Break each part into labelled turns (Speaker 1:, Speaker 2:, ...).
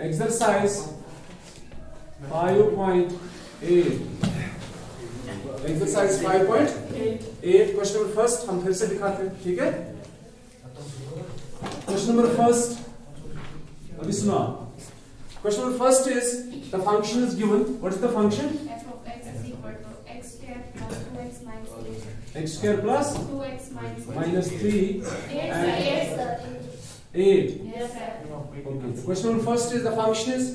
Speaker 1: Exercise 5.8 exercise 5.8 question number first हम फिर से दिखाते हैं, ठीक है। क्वेश्चन नंबर फर्स्ट, अभी सुना। Question number first is the function is given. What is the function?
Speaker 2: f of x is equal to x square plus 2x minus 3.
Speaker 1: x square plus
Speaker 2: 2x
Speaker 1: minus 3 and 8.
Speaker 2: Yes, sir.
Speaker 1: Okay. The question number first is the function is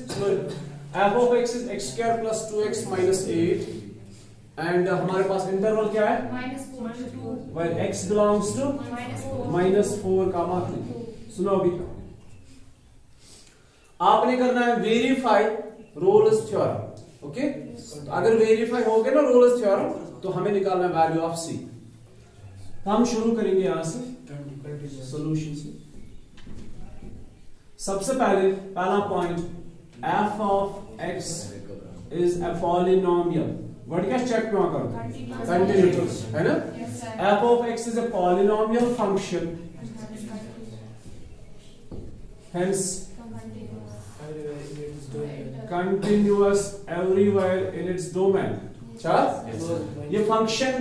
Speaker 1: f of x is x square plus 2x minus 8 and हमारे पास interval क्या है?
Speaker 2: -4 to 2.
Speaker 1: Where x belongs to -4 comma 3. सुनो अभी आपने करना है verify Rolle's theorem. Okay, अगर verify हो गया ना रोल्स थ्योरम तो हमें निकालना है वैल्यू ऑफ c। तो हम शुरू करेंगे यहां से सॉल्यूशन से। सबसे पहले पहला point f of x is a polynomial। Word क्या चेक क्यों करो? कंटिन्यूअस है ना।
Speaker 2: Yes, sir.
Speaker 1: f of x is a polynomial function, hence continuous everywhere in its domain। अच्छा, ये फंक्शन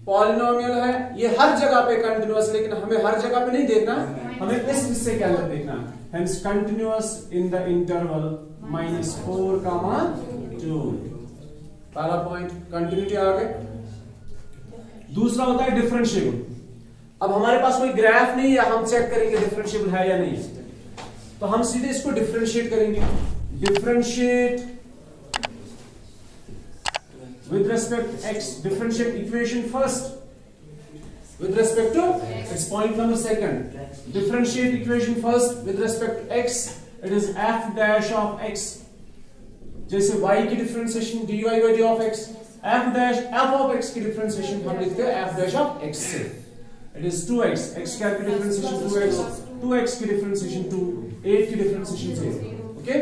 Speaker 1: पॉलिनोमियल है, ये हर जगह पे कंटिन्यूअस, लेकिन हमें हर जगह पे नहीं देखना, हमें इस हिस्से के अंदर देखना है। Hence continuous in the interval -4, 2। पहला पॉइंट कंटिन्यूटी आ गए। दूसरा होता है डिफरेंशिएबल। अब हमारे पास कोई ग्राफ नहीं है, हम चेक करेंगे डिफरेंशिएबल है या नहीं। तो हम सीधे इसको डिफरेंशिएट करेंगे। Differentiate with respect to x, differentiate equation first with respect to it's point number second। differentiate equation first with respect to x, it is f dash of x। जैसे y की differentiation dy by d of x, f of x की differentiation हम लिखते हैं f dash of x से। it is 2x, x square की differentiation 2x, 2x की differentiation 2, 8 की डिफरेंशिएशन 0। ओके,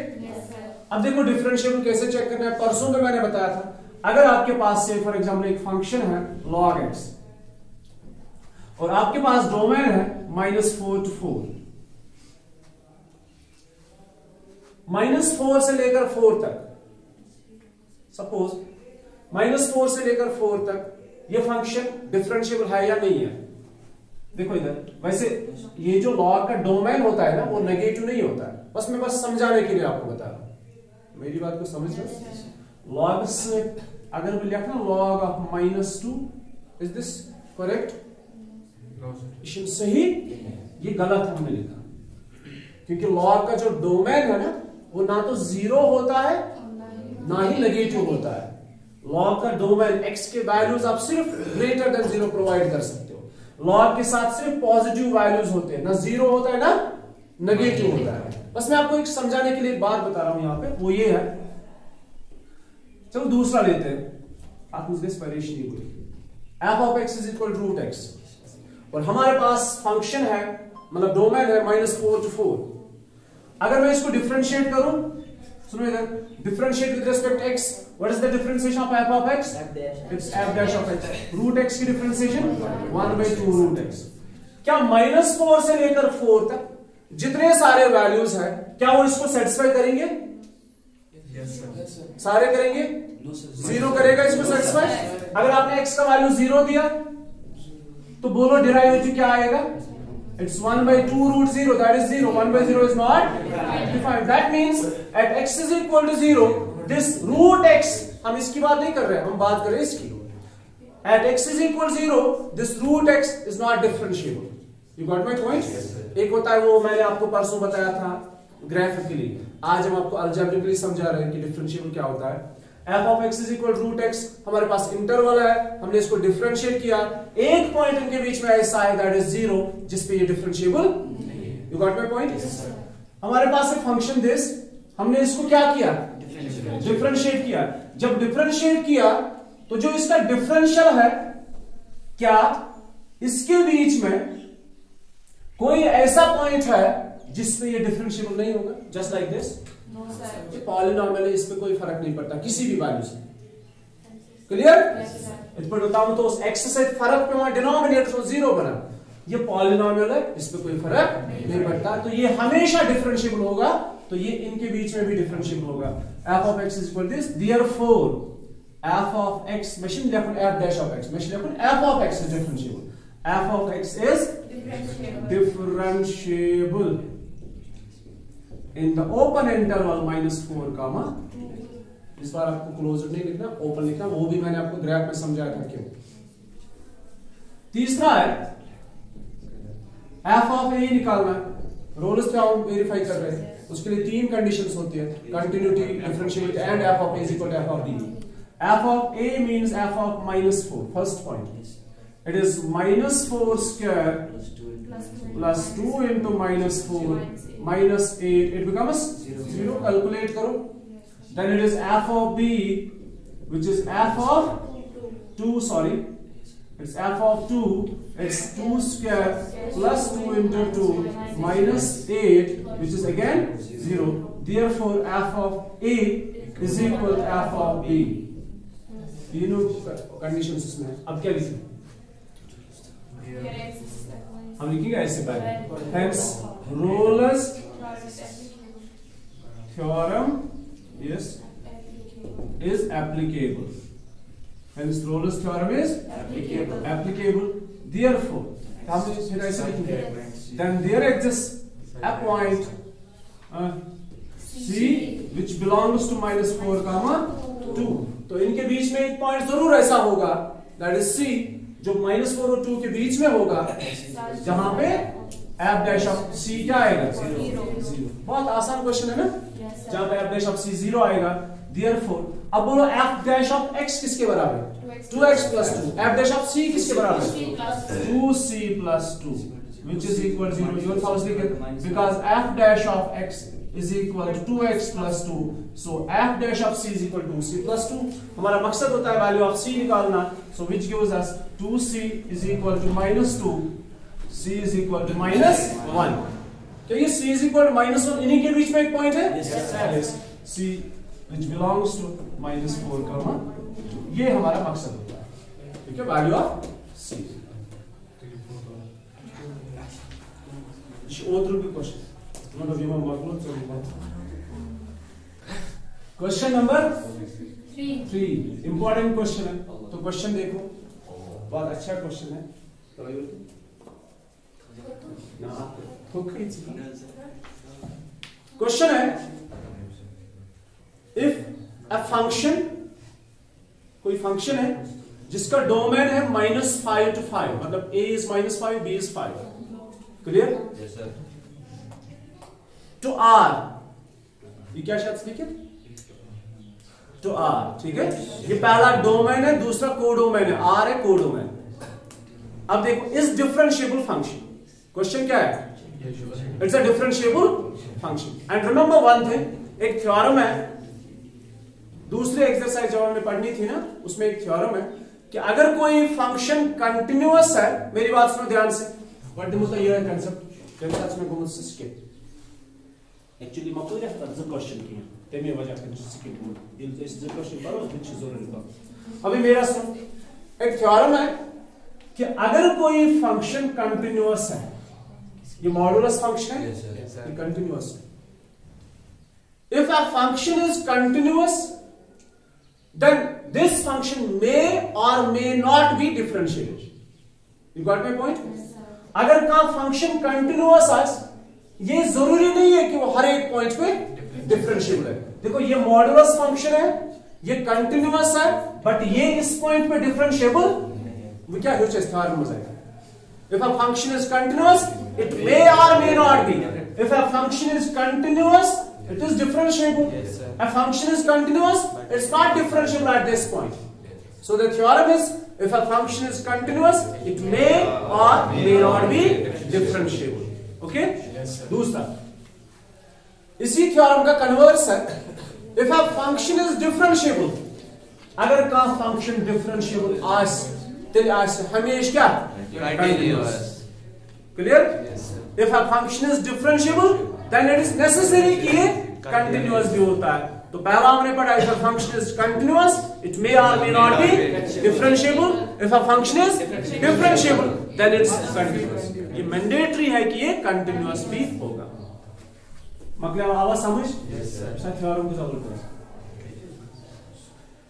Speaker 1: अब देखो डिफरेंशिएबल कैसे चेक करना है। परसों में मैंने बताया था, अगर आपके पास से फॉर एग्जांपल एक फंक्शन है log x और आपके पास डोमेन है -4 to 4, -4 से लेकर 4 तक, सपोज -4 से लेकर 4 तक ये फंक्शन डिफरेंशिएबल है या नहीं है। देखो इधर, वैसे ये जो log का डोमेन होता है ना वो नेगेटिव नहीं होता है, बस मैं समझाने के लिए आपको बता रहा हूं, मेरी बात को समझ रहे हो। log से अगर मैं लिखा ना log of -2, is this correct? सही? ये गलत हमने लिखा, क्योंकि log का जो डोमेन है ना वो ना तो 0 होता है ना ही नेगेटिव होता है। log का डोमेन x के वैल्यूज आप सिर्फ ग्रेटर देन 0 प्रोवाइड कर सकते हो। log के साथ सिर्फ पॉजिटिव वैल्यूज होते हैं, ना 0 होता है ना नेगेटिव होता है। बस मैं आपको एक समझाने के लिए एक बात बता रहा हूं यहां पे, वो ये है। चलो दूसरा लेते हैं, आप मुझे परेशान नहीं हुई। f of x is equal to root x और हमारे पास फंक्शन है, मतलब डोमेन है -4 to 4। अगर मैं इसको डिफरेंशिएट करूं, सुनो इधर, differentiate with respect x, what is the differentiation of f of x? It's f dash of x। Root x की डिफरेंशिएशन 1/2 रूट x। क्या -4 से लेकर 4 तक जितने सारे वैल्यूज हैं क्या वो इसको सेटिस्फाई करेंगे? सारे करेंगे? 0 करेगा इसको सेटिस्फाई। अगर आपने x का वैल्यू 0 दिया तो बोलो डेरिवेटिव क्या आएगा? It's 1/2 root 0, that is 0। 1/0 is not defined. That means at x is equal to 0 this root x, हम इसकी बात नहीं कर रहे हैं, हम बात कर रहे हैं इसकी। At x is equal 0 this root x is not differentiable. You got my point? एक होता है वो मैंने आपको परसों बताया था ग्राफिकली, आज हम आपको अलजेब्रिकली समझा रहे हैं कि डिफरेंशिएबल क्या होता है। f of x is equal to root x, हमारे पास इंटरवल है, हमने इसको डिफरेंशिएट किया, एक पॉइंट इनके बीच में ऐसा है दैट इज 0 जिस पे ये डिफरेंशिएबल नहीं है। You got my point? हमारे पास एक फंक्शन दिस, हमने इसको क्या किया? डिफरेंशिएट किया। जब डिफरेंशिएट किया तो जो इसका डिफरेंशियल है, क्या इसके बीच में कोई ऐसा पॉइंट है जिसपे ये डिफरेंशिएबल नहीं होगा? जस्ट लाइक दिस, ये पॉलिनोमियल है, इस पे कोई फर्क नहीं पड़ता किसी भी वैल्यू से। क्लियर? इस पर बताऊं तो उस x से फर्क पे वहां डिनोमिनेटर तो 0 बना। ये पॉलिनोमियल है, इस पे कोई फर्क नहीं पड़ता, तो ये हमेशा डिफरेंशिएबल होगा तो ये इनके बीच में भी डिफरेंशिएबल होगा। f of x is equal to this, therefore f of x machine लिखूं f dash of x machine लिखूं f of x is differentiable, f of x is differentiable in the open interval -4 comma, इस बार आपको closed नहीं लिखना, open लिखना, वो भी मैंने आपको ग्राफ में समझाया था क्यों। तीसरा है f of a निकालना, रोल्स थ्योरम वेरीफाई कर रहे हैं, उसके लिए 3 कंडीशंस होती है, continuity, differentiability and f of a is equal to f of b. f of a means f of -4, first point, it is -4 square plus 2 into -4 minus 8, it becomes 0, calculate karo, then it is f of b which is f of 2, sorry, it's f of 2, it's 2 square plus 2 into 2 minus 8 which is again 0, therefore f of a is equal to f of b. तीनों conditions इसमें। अब क्या लिखें, हम लिखेंगे ऐसे पहले, hence Rolle's theorem is applicable, hence Rolle's theorem is applicable, therefore हम फिर ऐसे लिखेंगे, then there exists a point C which belongs to -4 comma 2, तो इनके बीच में एक पॉइंट जरूर ऐसा होगा, that is C, जो -4 और 2 के बीच में होगा, जहां पे f dash of c क्या आएगा, 0। बहुत आसान क्वेश्चन है ना, जहां पे f dash of c 0 आएगा, therefore अब बोलो f dash of x किसके बराबर है, 2x plus 2, f dash of c किसके बराबर है, 2c plus 2 which is equal to 0, your thoughts लिखे, because f dash of x is equal to 2x plus 2, so f dash of c is equal to 2c plus 2, हमारा मकसद होता है value of c निकालना, so which gives us 2c is equal to -2, c is equal to -1, तो ये c is equal to -1 इन्हीं के बीच में एक पॉइंट है, yes, c which belongs to -4 comma 2, ये हमारा मकसद होता है, ठीक है, वैल्यू ऑफ c। outro भी question question number 3 important question है, तो क्वेश्चन देखो, बहुत अच्छा क्वेश्चन है, क्वेश्चन है, इफ अ फंक्शन, कोई फंक्शन है जिसका डोमेन है -5 to 5, मतलब a is -5, b is 5, clear, to r, ये क्या शब्द लिखे, टू r, ठीक है, ये पहला डोमेन है, दूसरा कोडोमेन है, r है कोडोमेन। अब देखो इस डिफरेंशिएबल फंक्शन, क्वेश्चन क्या है, it's a differentiable function, and remember one thing, एक थ्योरम है, दूसरे एक्सरसाइज जो हमने पढ़नी थी ना, उसमें एक थ्योरम है कि अगर कोई फंक्शन कंटिन्यूअस है, मेरी बात सुनो ध्यान से, व्हाट द मोस्ट कंसेप्ट जब में गुम सिस्के एक्चुअली मत या तब क्वेश्चन किया तमे वजह से सिस्के दिल से इस क्वेश्चन पर कुछ जरूरी था। अभी मेरा सुनो, एक थ्योरम है कि अगर कोई फंक्शन कंटिन्यूअस है, ये मॉडुलस फंक्शन है, ये कंटिन्यूअस है, if a function is continuous then this function may or may not be differentiable. You got my point? अगर का फंक्शन कंटिन्यूअस है, ये जरूरी नहीं है कि वो हर एक पॉइंट पे डिफरेंशिएबल है। देखो ये मॉडुलस फंक्शन है, ये कंटिन्यूअस है, बट ये इस पॉइंट पे डिफरेंशिएबल वो क्या है, थ्योरम में जाएगा, if a function is continuous it may or may not be, if a function is continuous it is differentiable, a function is continuous it's not differentiable at this point, so the theorem is if a function is continuous it may or may not be differentiable, okay? दूसरा इसी theorem का converse है, if a function is differentiable, अगर का function differentiable आस तेरे आस हमेशा क्या continuous, clear? If a function is differentiable then it is necessary कि ये continuous भी होता है, तो पहला हमने पढ़ा if a function is continuous it may or may not be differentiable, if a function is differentiable then it's continuous, ये मैंडेटरी है कि ये continuous भी होगा, मतलब आवाज समझ थ्योरम को सॉल्व करो।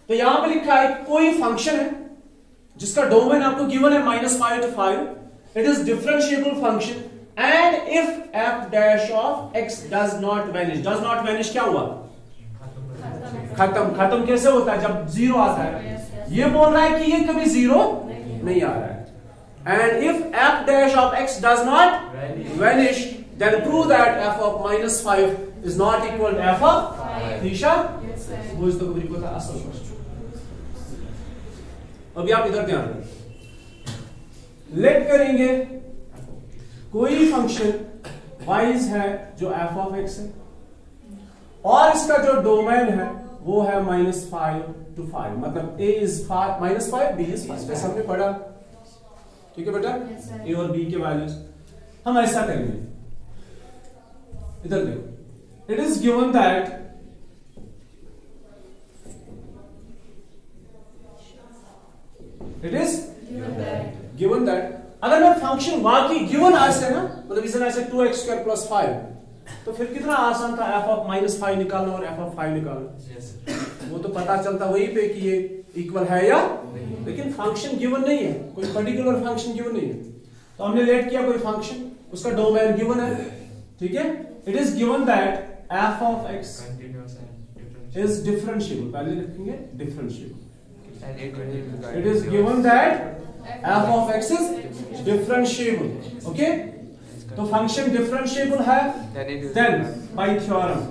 Speaker 1: तो यहां पे लिखा है कोई फंक्शन है जिसका डोमेन आपको गिवन है -5 to 5, it is differentiable function and if f dash of x does not vanish क्या हुआ? खत्म कैसे होता है? जब जीरो आता है। ये बोल रहा है कि ये कभी जीरो नहीं आ रहा है। And if f dash of x does not vanish then prove that f of -5 is not equal to f of theta. वो इस तो कभी को था असल क्वेश्चन। अभी आप इधर ध्यान दें, लेट करेंगे कोई फंक्शन वाइज है जो f of x है और इसका जो डोमेन है वो है -5 to 5, मतलब a is -5 b is 5, जैसा हमने पढ़ा। ठीक है बेटा, a और b के वैल्यूज हम ऐसा करेंगे। इधर देखो, इट इज गिवन दैट अगर मैं फंक्शन वाकई गिवन ऐसे ना, मतलब इसे ऐसे 2x² + 5, तो फिर कितना आसान था f of -5 निकालना और f of 5 निकालना। वो तो पता चलता वहीं पे कि ये इक्वल है या, लेकिन फंक्शन गिवन नहीं है, कोई पर्टिकुलर फंक्शन गिवन नहीं है। तो हमने लेट किया कोई फंक्शन, उसका डोमेन गिवन है। ठीक है, it is given that f of x is differentiable, पहले लिखेंगे differentiable। It is given that f of x is differentiable, okay? तो फंक्शन डिफरेंशिएबल है, then by theorem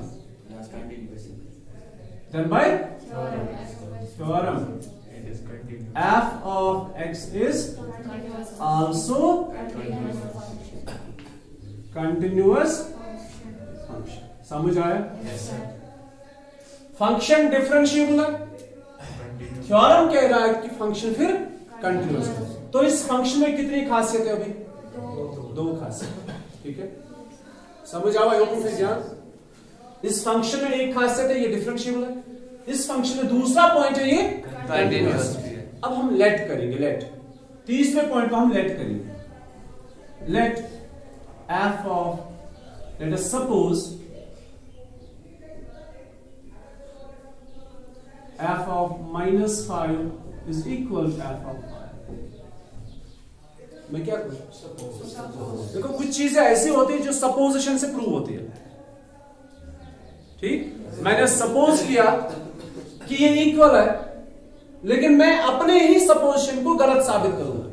Speaker 1: f of x is also continuous function। समझ आया? Function differentiable है, theorem कह रहा है कि फंक्शन फिर कंटिन्यूअस है। तो इस फंक्शन में कितनी खासियत है? अभी दो खासियत। ठीक है, समझ आवा योग से ध्यान। इस फंक्शन में एक खासियत है, ये डिफरेंशिएबल है। इस फंक्शन में दूसरा पॉइंट है, ये कंटिन्यूअस। अब हम लेट करेंगे, लेट तीसरे पॉइंट को हम लेट करेंगे। Let f of, let us suppose f of -5 is equal to f of 5। मैं क्या करूं? देखो कुछ चीजें ऐसी होती है जो सपोजिशन से प्रूव होती है। ठीक, मैंने सपोज किया कि ये इक्वल है, लेकिन मैं अपने ही सपोजिशन को गलत साबित करूंगा,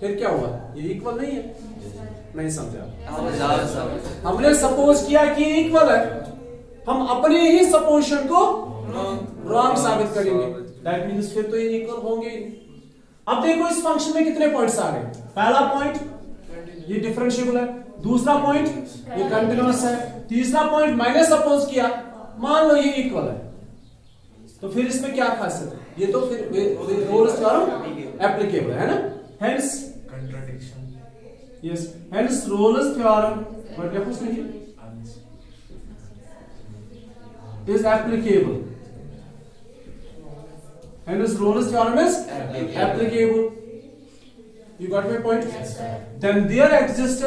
Speaker 1: फिर क्या हुआ? ये इक्वल नहीं है। नहीं समझा? हमने सपोज किया कि ये इक्वल है, हम अपने ही सपोजिशन को रॉन्ग साबित करेंगे, दैट मींस फिर तो ये इक्वल होंगे ही। अब देखो इस फंक्शन में कितने पॉइंट्स आ रहे हैं। पहला पॉइंट ये डिफरेंशिएबल है, दूसरा पॉइंट ये कंटिन्यूअस है, तीसरा पॉइंट मैंने सपोज किया, मान लो ये इक्वल है, तो फिर इसमें क्या खासियत है? ये तो फिर रोल्स थ्योरम एप्लीकेबल है ना, hence contradiction. Yes, hence Rolle's theorem but देखो नहीं is applicable, and this Rolle's theorem is applicable. You got my point?
Speaker 2: Yes, sir.
Speaker 1: Then there exists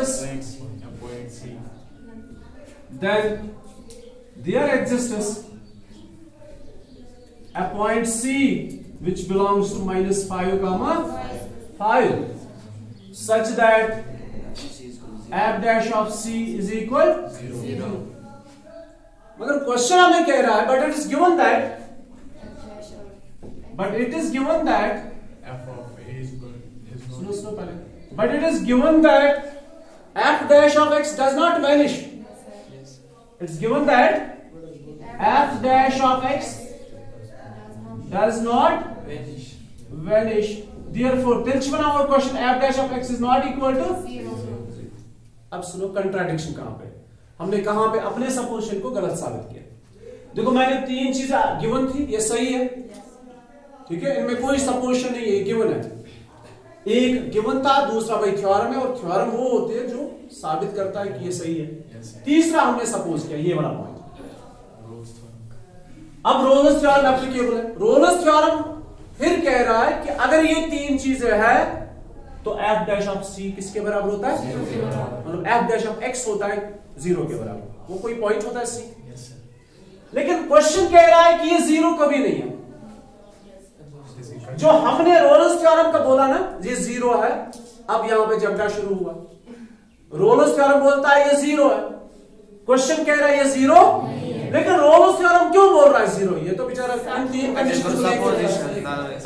Speaker 1: a point C which belongs to -5, 5 such that f dash of C is equal 0। मगर question हमें कह रहा है but it is given that f of a is सुनो पहले, but it is given that f dash of x does not vanish। It's given that f dash of x does not vanish। Therefore, till our question f dash of x is not equal to 0। अब सुनो contradiction कहां पे? हमने कहां पे अपने supposition को गलत साबित किया। देखो मैंने तीन चीजें गिवन थी, ये सही है, ठीक है, इनमें कोई सपोजिशन नहीं है, ये गिवन है। एक गिवन था, दूसरा भाई थ्योरम है, और थ्योरम वो होते हैं जो साबित करता है कि ये सही है। तीसरा हमने सपोज किया, ये वाला पॉइंट। अब रोल्स थ्योरम एप्लीकेबल है। रोल्स थ्योरम फिर कह रहा है कि अगर ये तीन चीजें हैं तो f डैश ऑफ c किसके बराबर होता है? मतलब f डैश ऑफ x होता है 0 के बराबर। वो कोई पॉइंट होता है सी। लेकिन क्वेश्चन कह रहा है कि ये जीरो कभी नहीं है। जो हमने रोल्स थ्योरम का बोला ना ये जीरो है, अब यहां पे झगड़ा शुरू हुआ। रोल्स थ्योरम बोलता है ये जीरो है, क्वेश्चन कह रहा है ये जीरो, लेकिन रोल्स थ्योरम क्यों बोल रहा है जीरो? ये तो बेचारा तीन कंडीशन।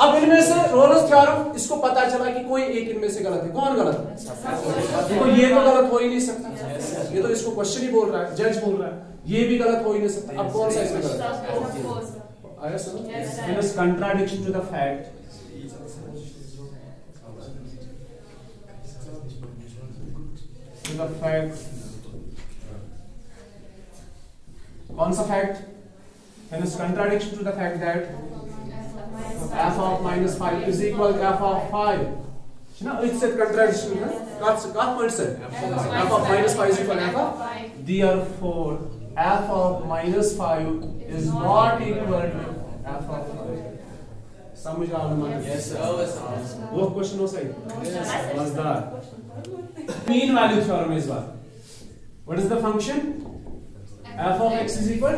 Speaker 1: अब इनमें से रोल्स थ्योरम इसको पता चला कि कोई एक इनमें से गलत है। कौन गलत है? देखो ये तो गलत हो ही नहीं सकता, ये तो इसको क्वेश्चन ही बोल रहा है, जज बोल रहा है, ये भी गलत हो ही नहीं सकता। अब कौन सा इसमें गलत है? आया सुनो, in contradiction to the fact, the fact, कौन सा fact? And is contradiction to the fact that f of minus 5 is equal to f of 5. ना इससे contradiction है, कहाँ पॉइंट से? f of minus 5 is equal to f of, therefore f of minus 5 is not equal to f of 5. समझ रहा हूँ? Yes sir. वो question हो सही? मजेदार। मीन वैल्यू थ्योरम इस बार। What is the function? f of x is equal,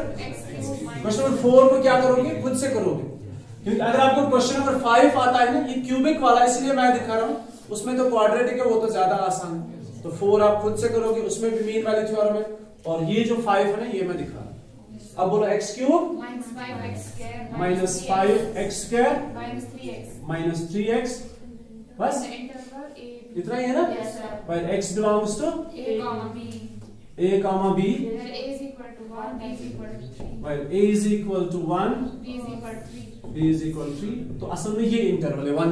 Speaker 1: question number 4 को क्या करोगे? खुद से करोगे, क्योंकि अगर आपको क्वेश्चन नंबर 5 आता है ना, ये क्यूबिक वाला इसलिए मैं दिखा रहा हूं, उसमें तो क्वाड्रेटिक है, वो तो ज्यादा आसान है। तो 4 आप खुद से करोगे, उसमें भी मीन वैल्यू थ्योरम है, और ये जो 5 है ना ये मैं दिखा रहा हूं। अब बोलो x cube minus 5x square minus 3x, बस इतना ही है ना? While x belongs to a comma b, while a is equal to 1, b is equal to 3, तो असल में ये इंटरवल है 1,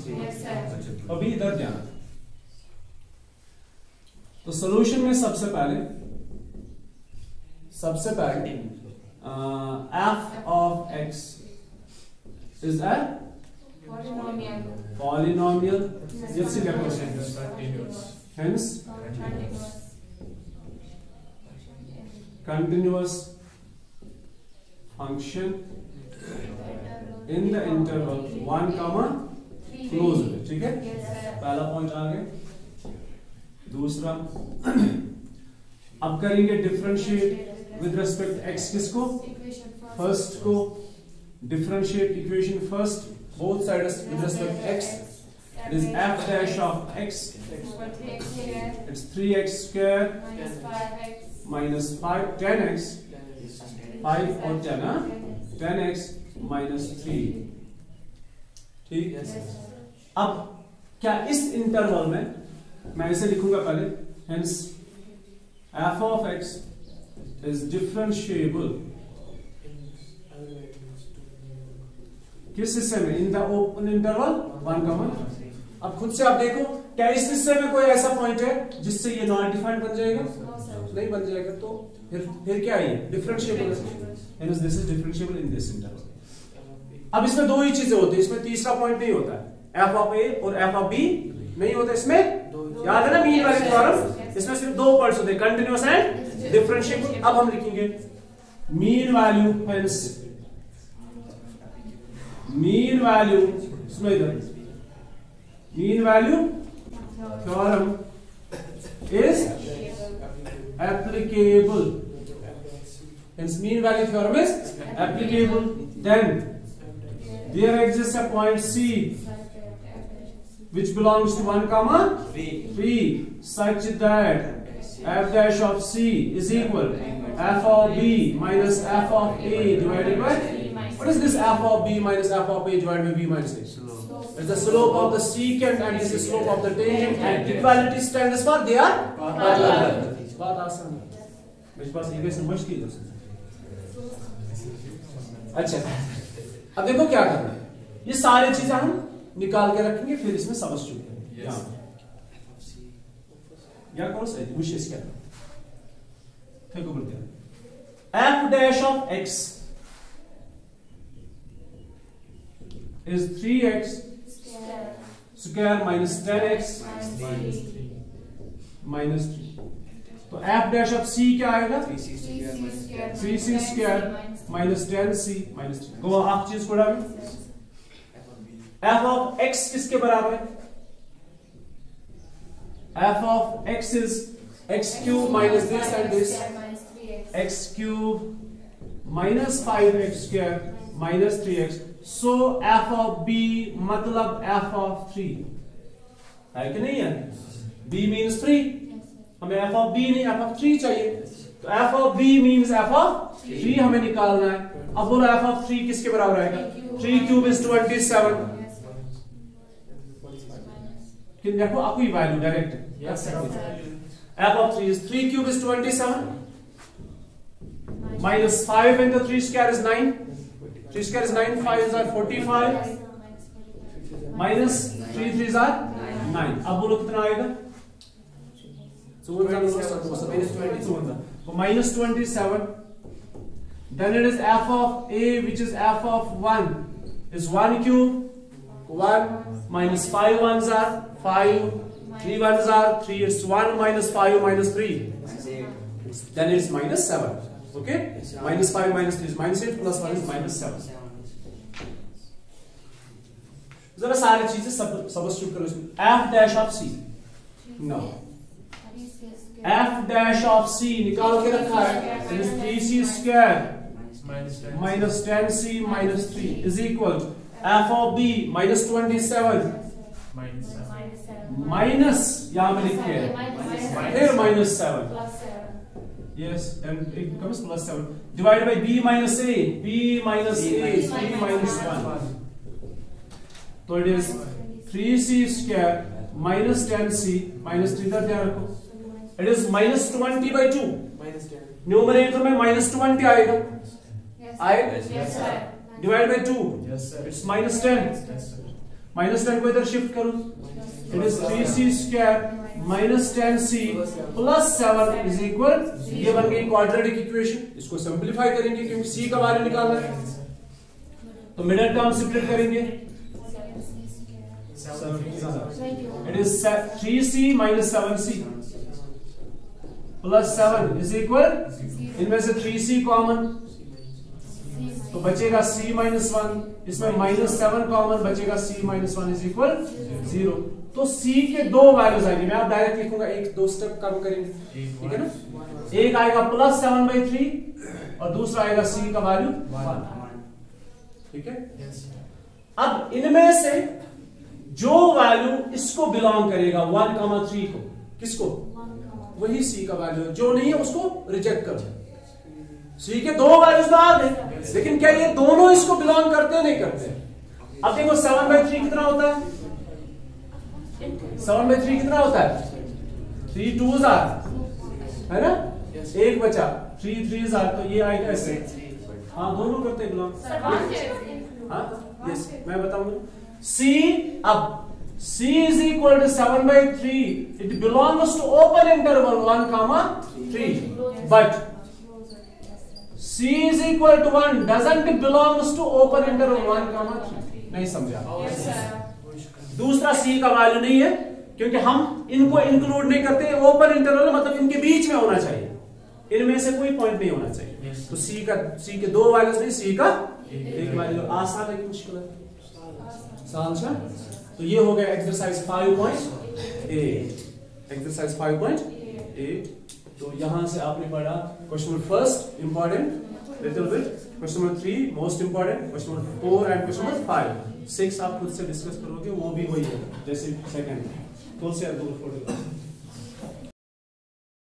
Speaker 1: 3। अभी इधर ध्यान। तो सॉल्यूशन में सबसे पहले f of x is a polynomial, yes, hence continuous function in the interval 1, close है, ठीक है? पहला पॉइंट आ गया। दूसरा, अब करेंगे डिफरेंशिएट विद रिस्पेक्ट x किसको? फर्स्ट को differentiate equation first, both sides with respect to x. It is f dash of x. It's 3x square minus 5, 10x, 5 और 10, 10x minus 3, ठीक? अब क्या इस इंटरवल में मैं इसे लिखूंगा पहले, hence f of x is differentiable किस हिस्से में? इन द ओपन इंटरवल 1, अब खुद से आप देखो, क्या इस हिस्से में कोई ऐसा पॉइंट है जिससे ये नॉन डिफाइंड बन जाएगा? नहीं बन जाएगा, तो फिर क्या है? डिफरेंशिएबल है, hence this is differentiable in this interval. अब इसमें दो ही चीजें होती है, इसमें तीसरा पॉइंट नहीं होता है, f of a और f of b नहीं होता इसमें, याद है ना मीन वैल्यू थ्योरम? इसमें सिर्फ दो पॉइंट्स होते हैं, कंटीन्यूअस एंड डिफरेंशिएबल। अब हम लिखेंगे mean value, hence mean value, सुनो इधर, mean value theorem is applicable, hence mean value theorem is applicable. Then there exists a point C which belongs to 1, 3 such that f dash of C is equal f of b minus f of a divided by, what is this f of b minus f of a divided by b minus a? It's the slope of the secant and this is slope of the tangent, and equality stands for they are parallel. बात आसान है, मेरे पास equation मुश्किल है। अच्छा, अब देखो क्या करना है, ये सारी चीजें हम निकाल के रखेंगे, फिर इसमें सबस्टिट्यूट करेंगे। या कौन सा है? विशेष क्या है? देखो बोलते हैं f dash of x is 3x square minus 10x minus 3, तो f dash of c क्या आएगा? 3c square minus 10c minus 3। तो आप चीज को डालें, f of x किसके बराबर है? f of x is x cube minus this and this, x cube minus 5x square minus 3x. So f of b मतलब f of 3 है कि नहीं है? b means 3, हमें f of b नहीं f of 3 चाहिए, तो f of b means f of 3 हमें निकालना है। अब बोलो f of 3 किसके बराबर आएगा? 3 cube is 27। देखो आपको value direct f of 3 is 3 cube is 27 minus 5 into 3 square is 9, 3 square is 9, 5 are 45 minus 3 3s are 9। अब बोलो कितना आएगा? minus 27, then it is f of a which is f of 1 is 1 cube, 1 minus 5 ones are 5, 3 ones are 3, it's 1 minus 5 minus 3, then it's minus 7, okay? Minus 5 minus 3 is minus 8 plus 1 is minus 7। जरा सारी चीजें substitute करो इसमें। f dash of c, no, f dash of c निकाल के रखा है, it is 3c square minus 10c minus 3 is equal f of b minus 27 minus यहाँ पे लिखे हैं फिर minus 7, yes, and it becomes plus 7 divided by b minus a, b minus a is 3 minus 1, so it is 3c square minus 10c minus 3 तक ध्यान रखो, it is minus 20 by 2, numerator में minus 20 आएगा, आएगा, divide by 2, it's minus 10, minus 10 को इधर shift करो, it is 3c square minus 10c plus 7 is equal, ये बन गई क्वाड्रेटिक इक्वेशन। इसको सिंपलीफाई करेंगे क्योंकि c का वैल्यू निकालना है, तो मिडिल टर्म सेपरेट करेंगे, it is 3c minus 7c plus 7 is equal, इनमें से 3c कॉमन तो बचेगा c minus 1, इसमें minus 7 कॉमन बचेगा, c minus 1 is equal 0। तो c के दो वैल्यूज आएंगे, मैं आप डायरेक्ट लिखूंगा, एक दो स्टेप काम करेंगे, ठीक है ना? एक आएगा प्लस 7 by 3 और दूसरा आएगा c का वैल्यू 1, ठीक है? अब इनमें से जो वैल्यू इसको बिलोंग करेगा 1,3 को, किसको? वही c का वैल्यू है, जो नहीं है उसको रिजेक्ट करो। c के दो वैल्यूज तो आ गए, लेकिन क्या ये दोनों इसको बिलोंग करते नहीं करते? अब देखो 7 by 3 कितना होता है? 7 by 3 कितना होता है? 3 2s are, है ना? एक बचा, 3 3s are, तो ये आएगा ऐसे, हाँ दोनों करते हैं बिलोंग, हाँ यस, मैं बताऊंगा। c, अब c is equal to 7 by 3, it belongs to open interval 1,3, but c is equal to 1 doesn't belongs to open interval 1,3, नहीं समझा? दूसरा c का वैल्यू नहीं है क्योंकि हम इनको इंक्लूड नहीं करते, ओपन इंटरवल मतलब इनके बीच में होना चाहिए, इनमें से कोई पॉइंट नहीं होना चाहिए, तो c के दो वैल्यूज नहीं, c का एक वैल्यू। आसान है कि मुश्किल है? समझा? तो ये हो गया एक्सरसाइज 5.8, एक्सरसाइज 5.8। तो यहां से आपने पढ़ा question number first important little bit, question number 3 most important, question number 4 and question number 5, 6 आप खुद से डिस्कस करोगे, वो भी वही है जैसे सेकंड। खुद से फोटो